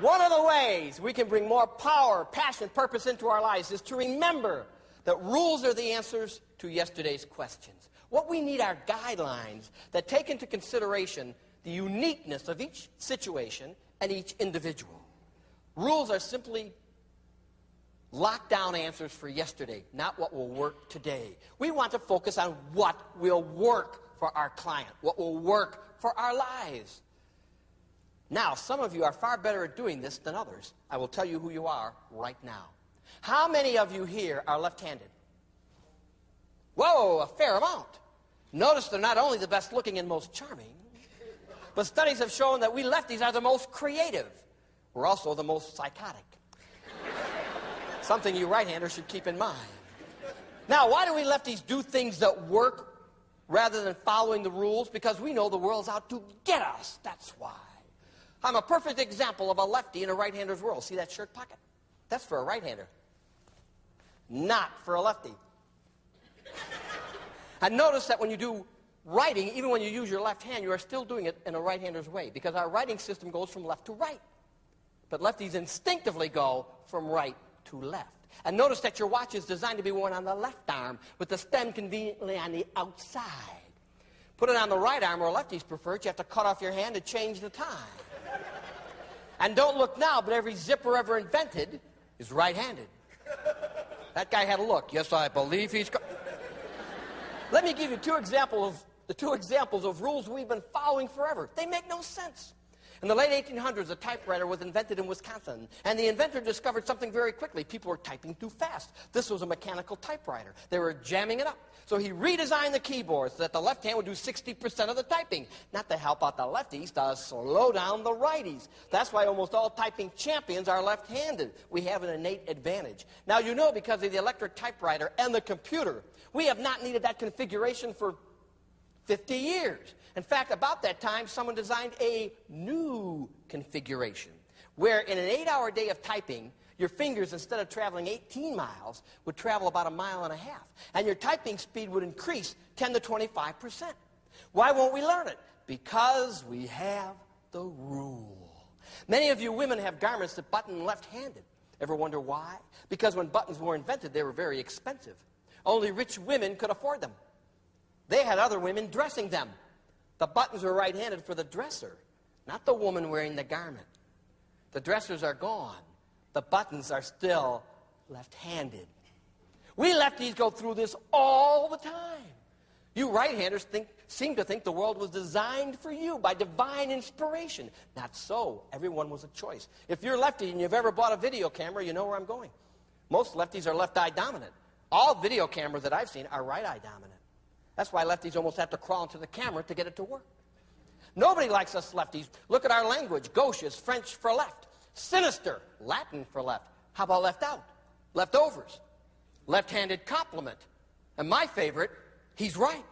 One of the ways we can bring more power, passion, purpose into our lives is to remember that rules are the answers to yesterday's questions. What we need are guidelines that take into consideration the uniqueness of each situation and each individual. Rules are simply lockdown answers for yesterday, not what will work today. We want to focus on what will work for our client, what will work for our lives. Now, some of you are far better at doing this than others. I will tell you who you are right now. How many of you here are left-handed? Whoa, a fair amount. Notice they're not only the best looking and most charming, but studies have shown that we lefties are the most creative. We're also the most psychotic. Something you right-handers should keep in mind. Now, why do we lefties do things that work rather than following the rules? Because we know the world's out to get us. That's why. I'm a perfect example of a lefty in a right-hander's world. See that shirt pocket? That's for a right-hander. Not for a lefty. And notice that when you do writing, even when you use your left hand, you are still doing it in a right-hander's way, because our writing system goes from left to right. But lefties instinctively go from right to left. And notice that your watch is designed to be worn on the left arm, with the stem conveniently on the outside. Put it on the right arm, or lefties prefer it, you have to cut off your hand to change the time. And don't look now, but every zipper ever invented is right-handed. That guy had a look. Yes, I believe he's... Let me give you two examples of rules we've been following forever. They make no sense. In the late 1800s, a typewriter was invented in Wisconsin, and the inventor discovered something very quickly. People were typing too fast. This was a mechanical typewriter. They were jamming it up. So he redesigned the keyboard so that the left hand would do 60% of the typing, not to help out the lefties, to slow down the righties. That's why almost all typing champions are left-handed. We have an innate advantage. Now, you know, because of the electric typewriter and the computer, we have not needed that configuration for 50 years. In fact, about that time, someone designed a new configuration where in an 8-hour day of typing, your fingers, instead of traveling 18 miles, would travel about 1.5 miles. And your typing speed would increase 10 to 25%. Why won't we learn it? Because we have the rule. Many of you women have garments that button left-handed. Ever wonder why? Because when buttons were invented, they were very expensive. Only rich women could afford them. They had other women dressing them. The buttons were right-handed for the dresser, not the woman wearing the garment. The dressers are gone. The buttons are still left-handed. We lefties go through this all the time. You right-handers seem to think the world was designed for you by divine inspiration. Not so. Everyone was a choice. If you're lefty and you've ever bought a video camera, you know where I'm going. Most lefties are left-eye dominant. All video cameras that I've seen are right-eye dominant. That's why lefties almost have to crawl into the camera to get it to work. Nobody likes us lefties. Look at our language. Gauche is French for left. Sinister, Latin for left. How about left out? Leftovers. Left-handed compliment. And my favorite, he's right.